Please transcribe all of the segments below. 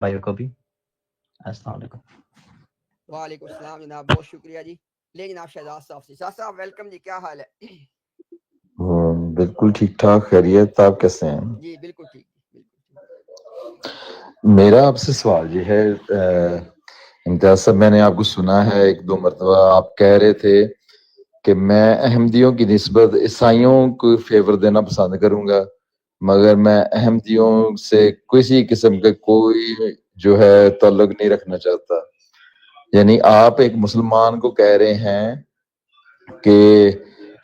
بھائیوں کو بھی السلام علیکم۔ وعلیکم السلام جناب، بہت شکریہ جی۔ لے جناب شہزاد صاحب سے، شاہ صاحب ویلکم جی، کیا حال ہے؟ بالکل ٹھیک ٹھاک، خیریت، آپ کیسے ہیں؟ جی بالکل ٹھیک، بالکل ٹھیک۔ میرا آپ سے سوال یہ ہے، امتیاز صاحب میں نے آپ کو سنا ہے ایک دو مرتبہ آپ کہہ رہے تھے کہ میں احمدیوں کی نسبت عیسائیوں کو فیور دینا پسند کروں گا، مگر میں احمدیوں سے کسی قسم کا کوئی جو ہے تعلق نہیں رکھنا چاہتا۔ یعنی آپ ایک مسلمان کو کہہ رہے ہیں کہ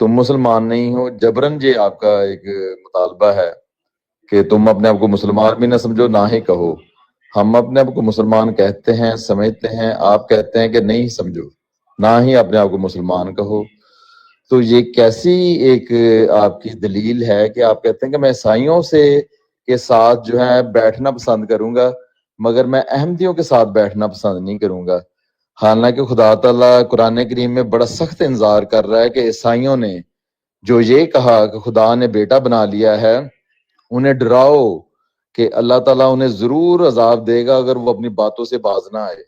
تم مسلمان نہیں ہو، جبرن یہ آپ کا ایک مطالبہ ہے کہ تم اپنے آپ کو مسلمان بھی نہ سمجھو نہ ہی کہو۔ ہم اپنے آپ کو مسلمان کہتے ہیں، سمجھتے ہیں، آپ کہتے ہیں کہ نہیں سمجھو نہ ہی اپنے آپ کو مسلمان کہو۔ تو یہ کیسی ایک آپ کی دلیل ہے کہ آپ کہتے ہیں کہ میں عیسائیوں سے کے ساتھ جو ہے بیٹھنا پسند کروں گا مگر میں احمدیوں کے ساتھ بیٹھنا پسند نہیں کروں گا، حالانکہ خدا تعالیٰ قرآن کریم میں بڑا سخت انذار کر رہا ہے کہ عیسائیوں نے جو یہ کہا کہ خدا نے بیٹا بنا لیا ہے، انہیں ڈراؤ کہ اللہ تعالیٰ انہیں ضرور عذاب دے گا اگر وہ اپنی باتوں سے باز نہ آئے۔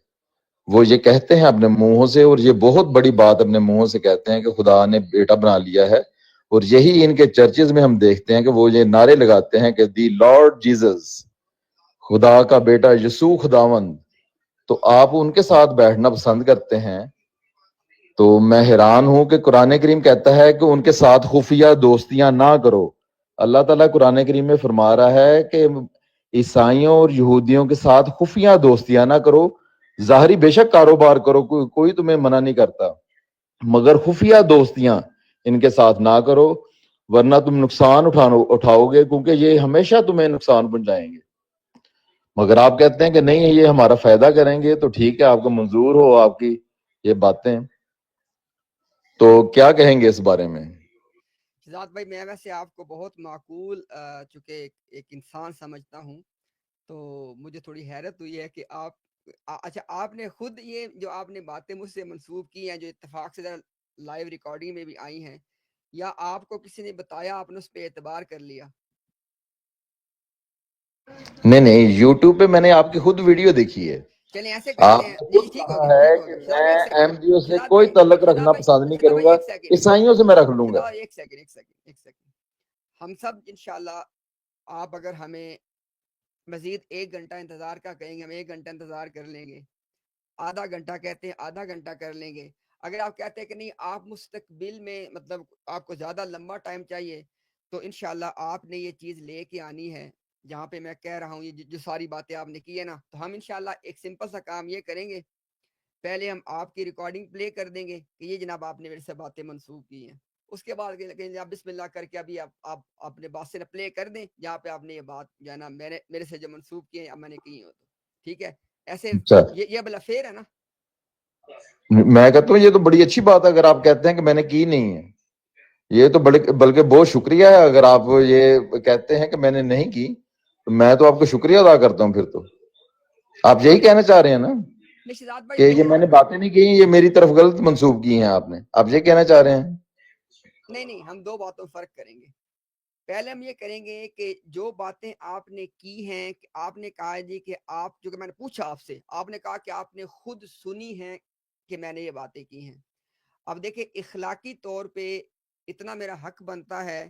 وہ یہ کہتے ہیں اپنے منہوں سے، اور یہ بہت بڑی بات اپنے منہوں سے کہتے ہیں کہ خدا نے بیٹا بنا لیا ہے، اور یہی ان کے چرچز میں ہم دیکھتے ہیں کہ وہ یہ نعرے لگاتے ہیں کہ دی لارڈ جیزس، خدا کا بیٹا یسوع خداوند۔ تو آپ ان کے ساتھ بیٹھنا پسند کرتے ہیں، تو میں حیران ہوں کہ قرآن کریم کہتا ہے کہ ان کے ساتھ خفیہ دوستیاں نہ کرو۔ اللہ تعالیٰ قرآن کریم میں فرما رہا ہے کہ عیسائیوں اور یہودیوں کے ساتھ خفیہ دوستیاں نہ کرو، ظاہری بے شک کاروبار کرو، کوئی تمہیں منع نہیں کرتا، مگر خفیہ دوستیاں ان کے ساتھ نہ کرو، ورنہ تم نقصان اٹھاؤ گے، کیونکہ یہ ہمیشہ تمہیں نقصان پہنچائیں گے۔ مگر آپ کہتے ہیں کہ نہیں یہ ہمارا فائدہ کریں گے، تو ٹھیک ہے، آپ کو منظور ہو آپ کی یہ باتیں، تو کیا کہیں گے اس بارے میں؟ شہزاد بھائی میں ویسے آپ کو بہت معقول چونکہ ایک انسان سمجھتا ہوں، تو مجھے تھوڑی حیرت ہوئی ہے کہ آپ اچھا آپ نے خود یہ جو آپ نے باتیں مجھ سے منسوب کی ہیں جو اتفاق سے لائیو ریکارڈنگ میں بھی آئی ہیں، یا آپ کو کسی نے بتایا آپ نے اس پہ اعتبار کر لیا؟ نہیں، یوٹیوب پہ میں نے آپ کی خود ویڈیو دیکھی ہے، چلیں ایسے کرتے آپ ہیں، نے جی خود ٹھیک ہو کہا گیا، ہے ٹھیک ہو کہ گیا شہزاد بھائی، میں ایک سیکنڈ، ایم ڈی او سے شہزاد کوئی بھائی تعلق شہزاد رکھنا بھائی پسند نہیں شہزاد کروں بھائی گا، ایک سیکنڈ، عیسائیوں سے میں رکھ لوں گا۔ شہزاد ایک سیکنڈ، ایک سیکنڈ، ایک سیکنڈ۔ ہم سب انشاءاللہ آپ اگر ہمیں مزید 1 گھنٹہ انتظار کا کہیں گے، ہم 1 گھنٹہ انتظار کر لیں گے، آدھا گھنٹہ کہتے ہیں آدھا گھنٹہ کر لیں گے۔ اگر آپ کہتے ہیں کہ نہیں آپ مستقبل میں مطلب آپ کو زیادہ لمبا ٹائم چاہیے، تو انشاءاللہ آپ نے یہ چیز لے کے آنی ہے جہاں پہ میں کہہ رہا ہوں، یہ جو ساری باتیں آپ نے کی ہے نا، تو ہم انشاءاللہ ایک سمپل سا کام یہ کریں گے، پہلے ہم آپ کی ریکارڈنگ پلے کر دیں گے کہ یہ جناب آپ نے میرے سے باتیں منسوخ کی ہیں، اس کے بعد جناب بسم اللہ کر کے ابھی آپ اپنے بات سے پلے کر دیں جہاں پہ آپ نے یہ بات جو ہے نا میرے سے جو منسوخ کیے ہیں اب میں نے کی ہو، تو ٹھیک ہے؟ ایسے اچھا، یہ بلا فیر ہے نا؟ میں کہتا ہوں یہ تو بڑی اچھی بات ہے اگر آپ کہتے ہیں کہ میں نے کی نہیں ہے، یہ تو بلکہ بہت شکریہ ہے اگر آپ یہ کہتے ہیں کہ میں نے نہیں کی، تو میں تو آپ کو شکریہ ادا کرتا ہوں۔ پھر تو آپ یہی کہنا چاہ رہے ہیں نا نشاد بھائی کہ یہ میں نے باتیں نہیں کی، یہ میری طرف غلط منسوب کی ہیں آپ نے، آپ یہ کہنا چاہ رہے ہیں؟ نہیں ہم دو باتوں فرق کریں گے۔ پہلے ہم یہ کریں گے کہ جو باتیں آپ نے کی ہیں، کہ آپ نے کہا جی کہ آپ جو کہ میں نے پوچھا آپ سے، آپ نے کہا کہ آپ نے خود سنی ہے کہ میں نے یہ باتیں کی ہیں۔ اب دیکھیں اخلاقی طور پہ اتنا میرا حق بنتا ہے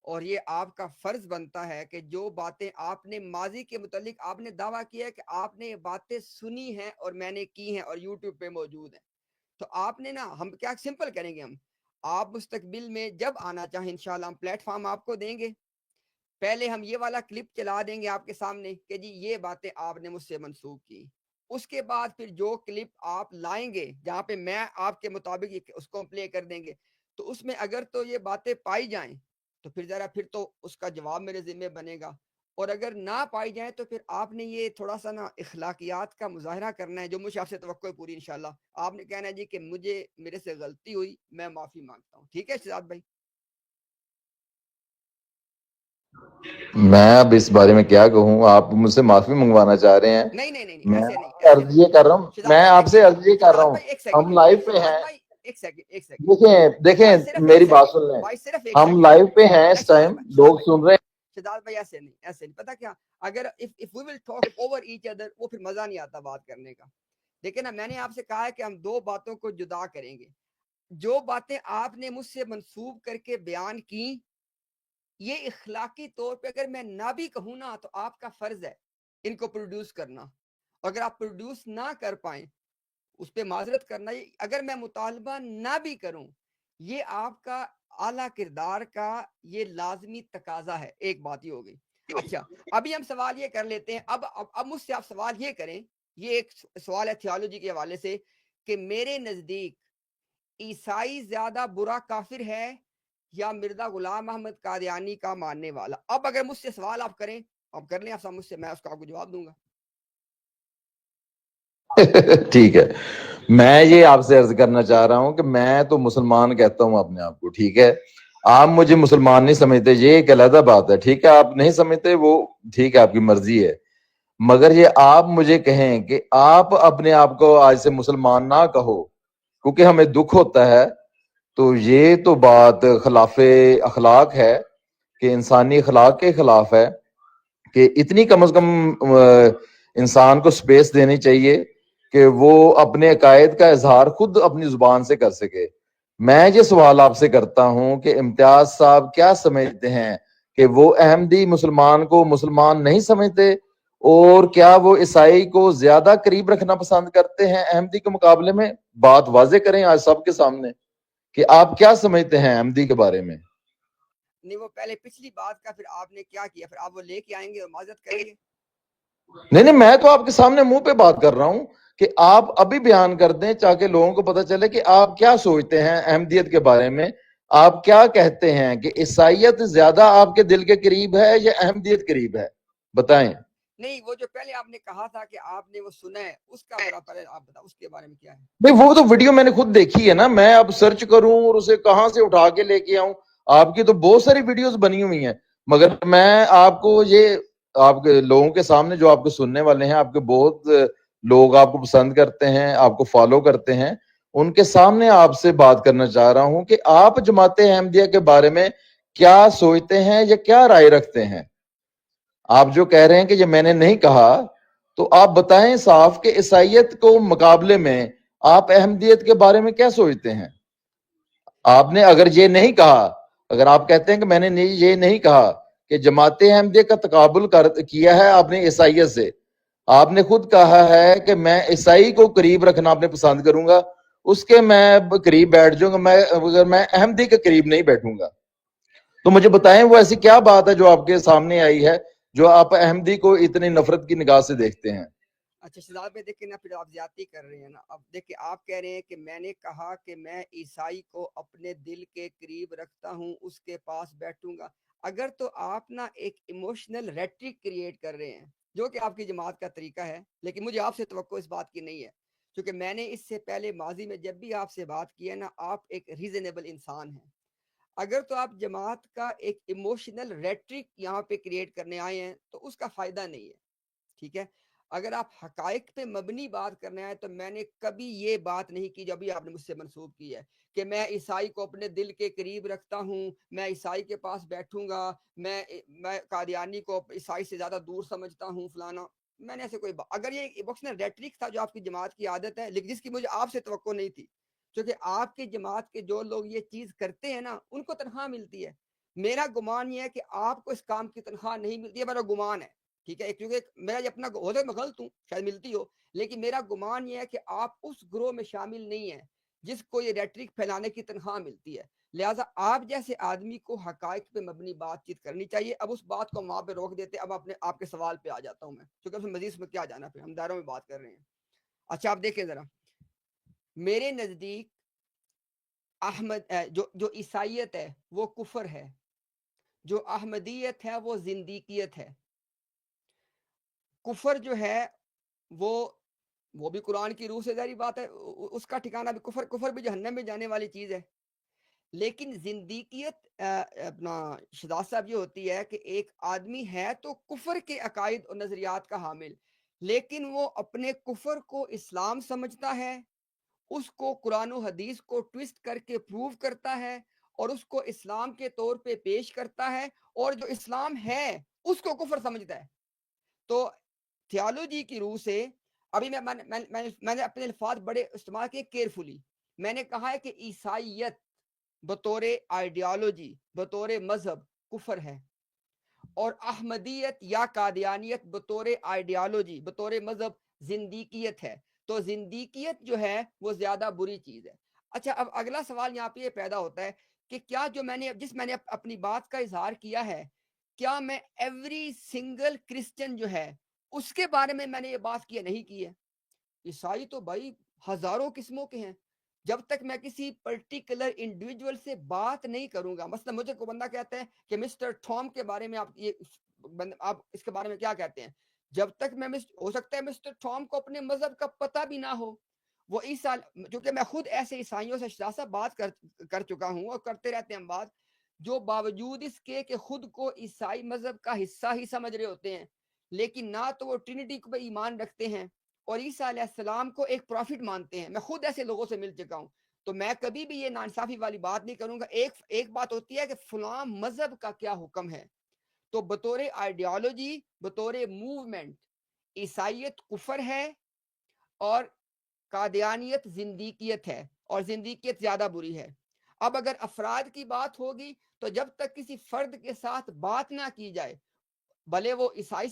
اور یہ آپ کا فرض بنتا ہے کہ جو باتیں آپ نے ماضی کے متعلق آپ نے دعویٰ کیا ہے کہ آپ نے یہ باتیں سنی ہیں اور میں نے کی ہیں اور یوٹیوب پہ موجود ہیں، تو آپ نے نا، ہم کیا سمپل کریں گے، ہم آپ مستقبل میں جب آنا چاہیں انشاءاللہ ہم پلیٹ فارم آپ کو دیں گے، پہلے ہم یہ والا کلپ چلا دیں گے آپ کے سامنے کہ جی یہ باتیں آپ نے مجھ سے منسوخ کی، اس کے بعد پھر جو کلپ آپ لائیں گے جہاں پہ میں آپ کے مطابق اس کو پلے کر دیں گے، تو اس میں اگر تو یہ باتیں پائی جائیں تو پھر تو اس کا جواب میرے ذمہ بنے گا، اور اگر نہ پائی جائیں تو پھر آپ نے یہ تھوڑا سا نا اخلاقیات کا مظاہرہ کرنا ہے جو مجھے آپ سے توقع ہے پوری انشاءاللہ، آپ نے کہنا ہے جی کہ میرے سے غلطی ہوئی، میں معافی مانگتا ہوں، ٹھیک ہے شہزاد بھائی؟ میں اب اس بارے میں کیا کہوں، آپ مجھ سے معافی منگوانا چاہ رہے ہیں؟ نہیں میں ایسے نہیں، آپ سے ایسے عرض نہیں یہ کر رہا ہوں، شہزاد میں بھائی آپ ایک سے سیکنڈ، عرض یہ کر رہا شہزاد ہوں، بھائی ایک سیکنڈ، ہم لائیو پہ شہزاد ہیں، بھائی ایک سیکنڈ، ایک سیکنڈ دیکھیں بھائی صرف ایک میری بات سیکنڈ، سن لیں، بھائی صرف ایک ہم سیکنڈ، لائیو پہ ہیں اس شہزاد ٹائم، بھائی لوگ سن رہے ہیں۔ شہزاد بھائی ایسے نہیں پتہ کیا اگر if we will talk over each other وہ پھر مزہ نہیں آتا بات کرنے کا. دیکھیں نا میں نے آپ سے کہا ہے کہ ہم دو باتوں کو جدا کریں گے. جو باتیں آپ نے مجھ سے منسوب کر کے بیان کی یہ اخلاقی طور پہ اگر میں نہ بھی کہوں نا تو آپ کا فرض ہے ان کو پروڈیوس کرنا. اگر آپ پروڈیوس نہ کر پائیں اس پہ معذرت کرنا. اگر میں مطالبہ نہ بھی کروں یہ آپ کا اعلیٰ کردار کا یہ لازمی تقاضا ہے. ایک بات یہ ہو گئی. اچھا ابھی ہم سوال یہ کر لیتے ہیں. اب مجھ سے آپ سوال یہ کریں. یہ ایک سوال ہے تھیولوجی کے حوالے سے کہ میرے نزدیک عیسائی زیادہ برا کافر ہے یا مرزا غلام احمد قادیانی کا ماننے والا. اب اگر مجھ سے سوال آپ کریں آپ کر لیں آپ مجھ سے میں اس کا آپ کو جواب دوں گا. ٹھیک ہے میں یہ آپ سے عرض کرنا چاہ رہا ہوں کہ میں تو مسلمان کہتا ہوں اپنے آپ کو. ٹھیک ہے آپ مجھے مسلمان نہیں سمجھتے یہ ایک علیحدہ بات ہے. ٹھیک ہے آپ نہیں سمجھتے وہ ٹھیک ہے آپ کی مرضی ہے. مگر یہ آپ مجھے کہیں کہ آپ اپنے آپ کو آج سے مسلمان نہ کہو کیونکہ ہمیں دکھ ہوتا ہے تو یہ تو بات خلاف اخلاق ہے کہ انسانی اخلاق کے خلاف ہے کہ اتنی کم از کم انسان کو سپیس دینی چاہیے کہ وہ اپنے عقائد کا اظہار خود اپنی زبان سے کر سکے. میں یہ سوال آپ سے کرتا ہوں کہ امتیاز صاحب کیا سمجھتے ہیں کہ وہ احمدی مسلمان کو مسلمان نہیں سمجھتے اور کیا وہ عیسائی کو زیادہ قریب رکھنا پسند کرتے ہیں احمدی کے مقابلے میں؟ بات واضح کریں آج سب کے سامنے کہ آپ کیا سمجھتے ہیں احمدی کے بارے میں. نہیں وہ پہلے پچھلی بات کا پھر آپ نے کیا کیا پھر آپ وہ لے کے آئیں گے اور معذرت کریں گے. نہیں میں تو آپ کے سامنے منہ پہ بات کر رہا ہوں کہ آپ ابھی بیان کر دیں تاکہ لوگوں کو پتہ چلے کہ آپ کیا سوچتے ہیں احمدیت کے بارے میں. آپ کیا کہتے ہیں کہ عیسائیت زیادہ آپ کے دل کے قریب ہے یا احمدیت قریب ہے؟ بتائیں. نہیں وہ جو پہلے آپ نے کہا تھا کہ آپ نے وہ سنا ہے اس کا ذرا پہلے آپ بتاؤ اس کے بارے میں کیا ہے. بھئی وہ تو ویڈیو میں نے خود دیکھی ہے نا. میں اب سرچ کروں اور اسے کہاں سے اٹھا کے لے کے آؤں. آپ کی تو بہت ساری ویڈیوز بنی ہوئی ہیں مگر میں آپ کو یہ آپ کے لوگوں کے سامنے جو آپ کو سننے والے ہیں آپ کے بہت لوگ آپ کو پسند کرتے ہیں آپ کو فالو کرتے ہیں ان کے سامنے آپ سے بات کرنا چاہ رہا ہوں کہ آپ جماعت احمدیہ کے بارے میں کیا سوچتے ہیں یا کیا رائے رکھتے ہیں. آپ جو کہہ رہے ہیں کہ یہ میں نے نہیں کہا تو آپ بتائیں صاف کہ عیسائیت کو مقابلے میں آپ احمدیت کے بارے میں کیا سوچتے ہیں. آپ نے اگر یہ نہیں کہا اگر آپ کہتے ہیں کہ میں نے یہ نہیں کہا کہ جماعت احمدیہ کا تقابل کیا ہے آپ نے عیسائیت سے. آپ نے خود کہا ہے کہ میں عیسائی کو قریب رکھنا اپنے پسند کروں گا اس کے میں قریب بیٹھ جاؤں گا میں احمدی کے قریب نہیں بیٹھوں گا. تو مجھے بتائیں وہ ایسی کیا بات ہے جو آپ کے سامنے آئی ہے جو آپ احمدی کو اتنی نفرت کی نگاہ سے دیکھتے ہیں. اچھا شہزاد میں دیکھیں نا پھر آپ زیادتی کر رہے ہیں نا. اب دیکھیں آپ کہہ رہے ہیں کہ میں نے کہا کہ میں عیسائی کو اپنے دل کے قریب رکھتا ہوں اس کے پاس بیٹھوں گا. اگر تو آپ نا ایک ایموشنل ریٹرک کریٹ کر رہے ہیں جو کہ آپ کی جماعت کا طریقہ ہے لیکن مجھے آپ سے توقع اس بات کی نہیں ہے کیونکہ میں نے اس سے پہلے ماضی میں جب بھی آپ سے بات کی ہے نا آپ ایک ریزنیبل انسان ہیں. اگر تو آپ جماعت کا ایک ایموشنل ریٹرک یہاں پہ کریٹ کرنے آئے ہیں تو اس کا فائدہ نہیں ہے. ٹھیک ہے اگر آپ حقائق پہ مبنی بات کرنے آئے تو میں نے کبھی یہ بات نہیں کی جو ابھی آپ نے مجھ سے منسوب کی ہے کہ میں عیسائی کو اپنے دل کے قریب رکھتا ہوں میں عیسائی کے پاس بیٹھوں گا میں قادیانی کو عیسائی سے زیادہ دور سمجھتا ہوں فلانا. میں نے ایسے کوئی اگر یہ ایموشنل ریٹرک تھا جو آپ کی جماعت کی عادت ہے لیکن جس کی مجھے آپ سے توقع نہیں تھی کیونکہ آپ کی جماعت کے جو لوگ یہ چیز کرتے ہیں نا ان کو تنخواہ ملتی ہے. میرا گمان یہ ہے کہ آپ کو اس کام کی تنخواہ نہیں ملتی ہے. میرا گمان ہے ٹھیک ہے کیونکہ میرا یہ اپنا ہو میں غلط ہوں شاید ملتی ہو لیکن میرا گمان یہ ہے کہ آپ اس گروہ میں شامل نہیں ہیں جس کو یہ ریٹرک پھیلانے کی تنخواہ ملتی ہے. لہٰذا آپ جیسے آدمی کو حقائق پہ مبنی بات چیت کرنی چاہیے. اب اس بات کو وہاں پہ روک دیتے. اب آپ کے سوال پہ آ جاتا ہوں میں کیونکہ اس میں مزید میں کیا جانا پھر ہم دائروں میں بات کر رہے ہیں. اچھا آپ دیکھیں ذرا میرے نزدیک احمد جو عیسائیت ہے وہ کفر ہے جو احمدیت ہے وہ زندیقیت ہے. کفر جو ہے وہ بھی قرآن کی روح سے ظاہری بات ہے اس کا ٹھکانہ بھی کفر بھی جہنم میں جانے والی چیز ہے. لیکن زندیقیت اپنا شہزاد صاحب یہ ہوتی ہے کہ ایک آدمی ہے تو کفر کے عقائد اور نظریات کا حامل لیکن وہ اپنے کفر کو اسلام سمجھتا ہے اس کو قرآن و حدیث کو ٹویسٹ کر کے پروو کرتا ہے اور اس کو اسلام کے طور پہ پیش کرتا ہے اور جو اسلام ہے اس کو کفر سمجھتا ہے. تو تھیالوجی کی روح سے ابھی میں نے اپنے الفاظ بڑے استعمال کیے کیئرفلی. میں نے کہا ہے کہ عیسائیت بطور آئیڈیالوجی بطور مذہب کفر ہے، اور احمدیت یا قادیانیت بطور آئیڈیالوجی بطور مذہب زندیقیت ہے. تو زندیقیت جو ہے وہ زیادہ بری چیز ہے. اچھا، اب اگلا سوال یہاں پہ یہ پیدا ہوتا ہے کہ کیا جو میں نے اپنی بات کا اظہار کیا ہے، کیا میں ایوری سنگل کرسچن جو ہے اس کے بارے میں نے یہ بات کی نہیں کی ہے؟ عیسائی تو بھائی ہزاروں قسموں کے ہیں. جب تک میں کسی پرٹیکولر انڈیویجول سے بات نہیں کروں گا، مثلا مجھے کوئی بندہ کہتا ہے کہ مسٹر ٹھوم کے بارے میں آپ اس کے بارے میں کیا کہتے ہیں، جب تک میں ہو سکتا ہے مسٹر ٹھوم کو اپنے مذہب کا پتہ بھی نہ ہو. وہ عیسیٰ، کیونکہ میں خود ایسے عیسائیوں سے شاذہ بات کر چکا ہوں اور کرتے رہتے ہیں ہم بات، جو باوجود اس کے کہ خود کو عیسائی مذہب کا حصہ ہی سمجھ رہے ہوتے ہیں، لیکن نہ تو وہ ٹرینٹی کو ایمان رکھتے ہیں اور عیسیٰ علیہ السلام کو ایک پروفٹ مانتے ہیں. میں خود ایسے لوگوں سے مل چکا ہوں. تو میں کبھی بھی یہ ناانصافی والی بات نہیں کروں گا. ایک بات ہوتی ہے کہ فلاں مذہب کا کیا حکم ہے. تو بطور آئیڈیالوجی بطور موومنٹ عیسائیت کفر ہے اور قادیانیت زندیقیت ہے، اور زندیقیت زیادہ بری ہے. اب اگر افراد کی بات ہوگی تو جب تک کسی فرد کے ساتھ بات نہ کی جائے، بھلے وہ عیسائی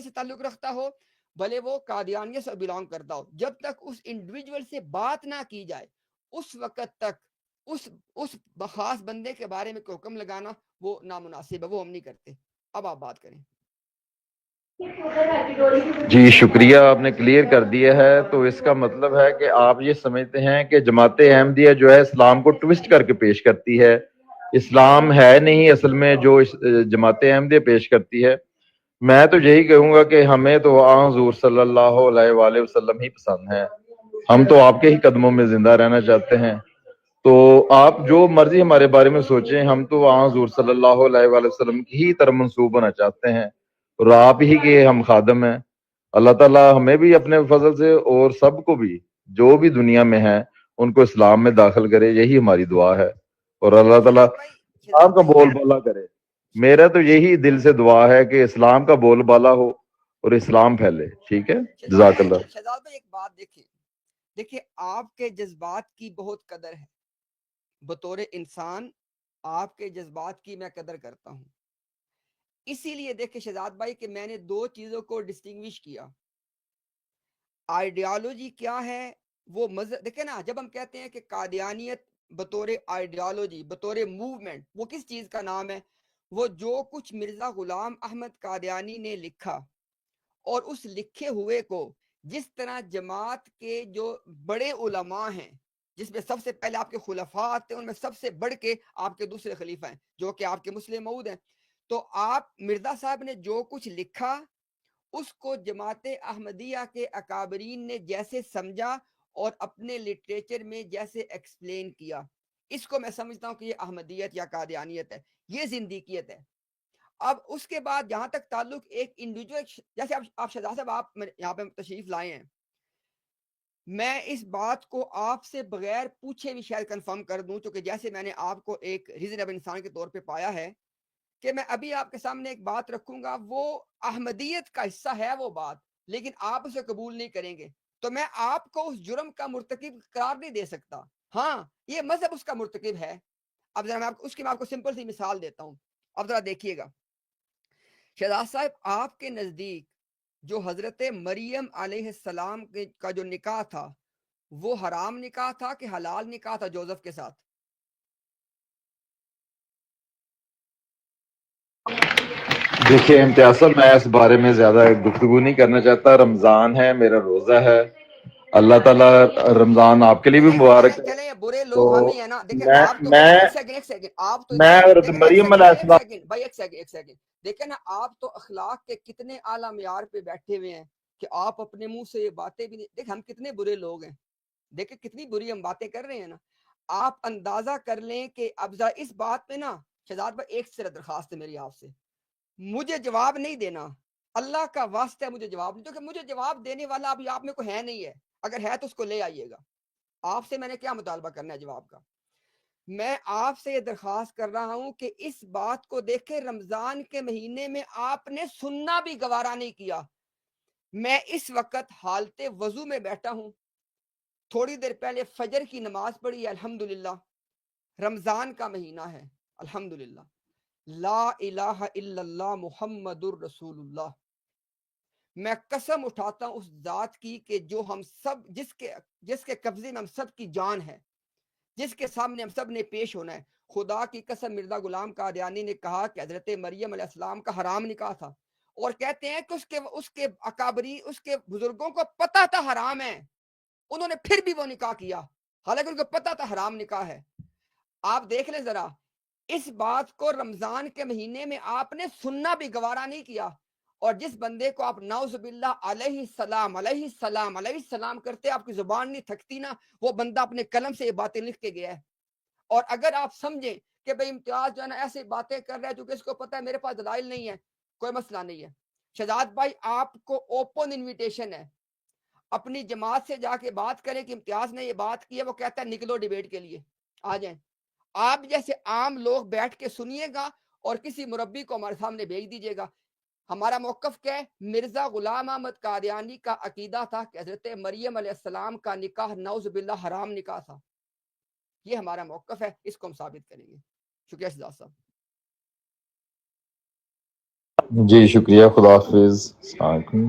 سے تعلق رکھتا ہو، بھلے وہ قادیانیت سے بلانگ کرتا ہو، جب تک اس انڈیویجول سے بات نہ کی جائے اس وقت تک اس خاص بندے کے بارے میں کوئی حکم لگانا وہ نامناسب ہے، وہ ہم نہیں کرتے. اب آپ بات کریں. جی شکریہ، آپ نے کلیئر کر دیا ہے. تو اس کا مطلب ہے کہ آپ یہ سمجھتے ہیں کہ جماعت احمدیہ جو ہے اسلام کو ٹوسٹ کر کے پیش کرتی ہے، اسلام ہے نہیں اصل میں جو جماعت احمدیہ پیش کرتی ہے. میں تو یہی کہوں گا کہ ہمیں تو حضور صلی اللہ علیہ وآلہ وسلم ہی پسند ہے، ہم تو آپ کے ہی قدموں میں زندہ رہنا چاہتے ہیں. تو آپ جو مرضی ہمارے بارے میں سوچیں، ہم تو حضور صلی اللہ علیہ وآلہ وسلم کی ہی طرف منسوب ہونا چاہتے ہیں، اور آپ ہی کے ہم خادم ہیں. اللہ تعالیٰ ہمیں بھی اپنے فضل سے اور سب کو بھی جو بھی دنیا میں ہیں ان کو اسلام میں داخل کرے، یہی ہماری دعا ہے. اور اللہ تعالیٰ شہزاد آپ کا بھائی بول بالا کرے. میرا تو یہی دل سے دعا ہے کہ اسلام کا بول بالا ہو اور اسلام پھیلے. ٹھیک ہے، جزاک اللہ. شہزاد بھائی ایک بات دیکھیں آپ کے جذبات کی بہت قدر ہے. بطور انسان آپ کے جذبات کی میں قدر کرتا ہوں. اسی لیے دیکھیں شہزاد بھائی کہ میں نے دو چیزوں کو ڈسٹنگوش کیا. آئیڈیالوجی کیا ہے، وہ مذہب. دیکھیں نا، جب ہم کہتے ہیں کہ قادیانیت بطور آئیڈیالوجی بطور موومنٹ، وہ کس چیز کا نام ہے؟ وہ جو کچھ مرزا غلام احمد قادیانی نے لکھا اور اس لکھے ہوئے کو جس طرح جماعت کے جو بڑے علماء ہیں، جس میں سب سے پہلے آپ کے خلفاء آتے ہیں، ان میں سب سے بڑھ کے آپ کے دوسرے خلیفہ ہیں جو کہ آپ کے مسلم موعود ہیں. تو آپ مرزا صاحب نے جو کچھ لکھا اس کو جماعت احمدیہ کے اکابرین نے جیسے سمجھا اور اپنے لٹریچر میں جیسے ایکسپلین کیا، اس کو میں سمجھتا ہوں کہ یہ احمدیت یا قادیانیت ہے، یہ زندیقیت ہے. اب اس کے بعد جہاں تک تعلق ایک انڈیویجول، جیسے آپ شہزاد صاحب آپ یہاں پہ تشریف لائے ہیں، میں اس بات کو آپ سے بغیر پوچھے بھی شاید کنفرم کر دوں، چونکہ جیسے میں نے آپ کو ایک ریزنیبل انسان کے طور پہ پایا ہے، کہ میں ابھی آپ کے سامنے ایک بات رکھوں گا، وہ احمدیت کا حصہ ہے وہ بات، لیکن آپ اسے قبول نہیں کریں گے تو میں آپ کو اس جرم کا مرتکب قرار نہیں دے سکتا. ہاں، یہ مذہب اس کا مرتکب ہے. اب ذرا میں اس کی میں آپ کو سمپل سی مثال دیتا ہوں. اب ذرا دیکھیے گا شہزاد صاحب، آپ کے نزدیک جو حضرت مریم علیہ السلام کا جو نکاح تھا وہ حرام نکاح تھا کہ حلال نکاح تھا جوزف کے ساتھ؟ دیکھیے امتیاز صاحب، میں اس بارے میں زیادہ گفتگو نہیں کرنا چاہتا. رمضان ہے، میرا روزہ ہے. اللہ تعالیٰ رمضان آپ کے لیے بھی مبارک ہے. چلیں برے تو لوگ ہم ہی ہیں نا. دیکھیں میں آپ تو میں ایک سیکنڈ آپ تو میں حضرت دیکھیں مریم علیہ السلام بھائی ایک سیکنڈ دیکھیں نا، آپ تو اخلاق کے کتنے اعلیٰ معیار پہ بیٹھے ہوئے ہیں کہ آپ اپنے منہ سے یہ باتیں بھی نہیں. دیکھ ہم کتنے برے لوگ ہیں، دیکھیں کتنی بری ہم باتیں کر رہے ہیں نا. آپ اندازہ کر لیں کہ اب ذرا اس بات پہ نا شہزاد بھائی ایک صرف درخواست ہے میری آپ سے، مجھے جواب نہیں دینا، اللہ کا واسطہ ہے مجھے جواب نہیں، کیونکہ مجھے جواب دینے والا ابھی آپ میں کوئی ہے نہیں ہے. اگر ہے تو اس کو لے آئیے گا. آپ سے میں نے کیا مطالبہ کرنا ہے جواب کا؟ میں آپ سے یہ درخواست کر رہا ہوں کہ اس بات کو دیکھیں، رمضان کے مہینے میں آپ نے سننا بھی گوارا نہیں کیا۔ میں اس وقت حالت وضو میں بیٹھا ہوں، تھوڑی دیر پہلے فجر کی نماز پڑھی ہے، الحمدللہ رمضان کا مہینہ ہے، الحمدللہ لا الہ الا اللہ محمد الرسول اللہ۔ میں قسم اٹھاتا ہوں اس ذات کی کہ جو ہم سب جس کے قبضے میں ہم سب کی جان ہے، جس کے سامنے ہم سب نے پیش ہونا ہے، خدا کی قسم مرزا غلام قادیانی نے کہا کہ حضرت مریم علیہ السلام کا حرام نکاح تھا، اور کہتے ہیں کہ اس کے اکابری، اس کے بزرگوں کو پتہ تھا حرام ہے، انہوں نے پھر بھی وہ نکاح کیا، حالانکہ ان کو پتہ تھا حرام نکاح ہے۔ آپ دیکھ لیں ذرا، اس بات کو رمضان کے مہینے میں آپ نے سننا بھی گوارا نہیں کیا، اور جس بندے کو آپ نعوذ باللہ علیہ السلام علیہ السلام علیہ السلام کرتے، آپ کی زبان نہیں تھکتی نا، وہ بندہ اپنے قلم سے یہ باتیں لکھ کے گیا ہے۔ اور اگر آپ سمجھیں کہ بھئی امتیاز جو ہے نا ایسے باتیں کر رہا ہے کیونکہ اس کو پتہ ہے میرے پاس دلائل نہیں ہے، کوئی مسئلہ نہیں ہے۔ شہزاد بھائی آپ کو اوپن انویٹیشن ہے، اپنی جماعت سے جا کے بات کریں کہ امتیاز نے یہ بات کی ہے، وہ کہتا ہے نکلو ڈیبیٹ کے لیے آ جائیں۔ آپ جیسے عام لوگ بیٹھ کے سنیے گا اور کسی مربی کو ہمارے سامنے بھیج دیجیے گا۔ ہمارا موقف کیا ہے؟ مرزا غلام احمد قادیانی کا عقیدہ تھا کہ حضرت مریم علیہ السلام کا نکاح نعوذ باللہ حرام نکاح تھا، یہ ہمارا موقف ہے، اس کو ہم ثابت کریں گے۔ شکریہ شہزاد صاحب۔ جی شکریہ، خدا حافظ، السلام علیکم۔